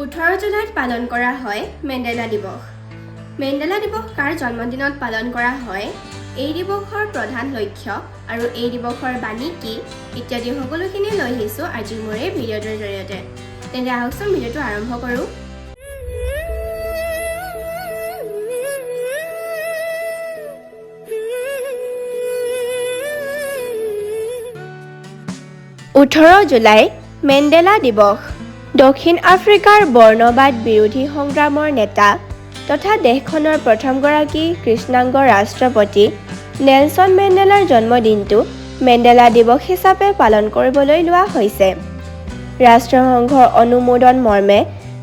18 জুলাইত পালন কৰা হয় মেণ্ডেলা দিৱস। মেণ্ডেলা দিৱস কাৰ জন্মদিনত পালন কৰা হয়, এই দিৱসৰ প্ৰধান লক্ষ্য আৰু এই দিৱসৰ বাণী কি ইত্যাদি সকলোখিনি লৈ আহিছোঁ আজি মোৰ এই ভিডিঅ'টোৰ জৰিয়তে। তেন্তে আহকচোন ভিডিঅ'টো আৰম্ভ কৰোঁ। জুলাই মেণ্ডেলা দিৱস। দক্ষিণ আফ্ৰিকাৰ বৰ্ণবাদ বিৰোধী সংগ্ৰামৰ নেতা তথা দেশখনৰ প্ৰথমগৰাকী কৃষ্ণাংগ ৰাষ্ট্ৰপতি নেলছন মেণ্ডেলাৰ জন্মদিনটো মেণ্ডেলা দিৱস হিচাপে পালন কৰিবলৈ লোৱা হৈছে। ৰাষ্ট্ৰসংঘৰ অনুমোদন মৰ্মে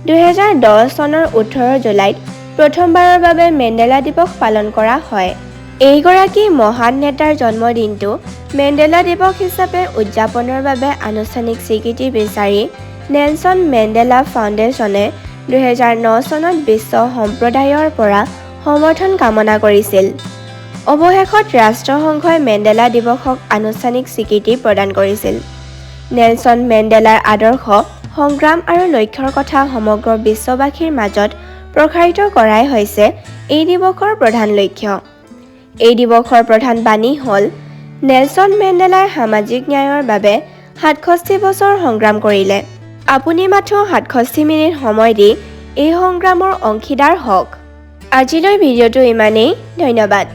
2010 চনৰ 18 জুলাইত প্ৰথমবাৰৰ বাবে মেণ্ডেলা দিৱস পালন কৰা হয়। এইগৰাকী মহান নেতাৰ জন্মদিনটো মেণ্ডেলা দিৱস হিচাপে উদযাপনৰ বাবে আনুষ্ঠানিক স্বীকৃতি বিচাৰি নেলছন মেণ্ডেলা ফাউণ্ডেশ্যনে 2009 চনত বিশ্ব সম্প্ৰদায়ৰ পৰা সমৰ্থন কামনা কৰিছিল। অৱশেষত ৰাষ্ট্ৰসংঘই মেণ্ডেলা দিৱসক আনুষ্ঠানিক স্বীকৃতি প্ৰদান কৰিছিল। নেলছন মেণ্ডেলাৰ আদৰ্শ, সংগ্ৰাম আৰু লক্ষ্যৰ কথা সমগ্ৰ বিশ্ববাসীৰ মাজত প্ৰসাৰিত কৰাই হৈছে এই দিৱসৰ প্ৰধান লক্ষ্য। এই দিৱসৰ প্ৰধান বাণী হ'ল, নেলছন মেণ্ডেলাই সামাজিক ন্যায়ৰ বাবে 67 বছৰ সংগ্ৰাম কৰিলে। আপুনি মাথো 67 মিনিট সময় দি এই সংগ্ৰামৰ অংশীদাৰ হওক। আজিলৈ ভিডিঅ'টো ইমানেই। ধন্যবাদ।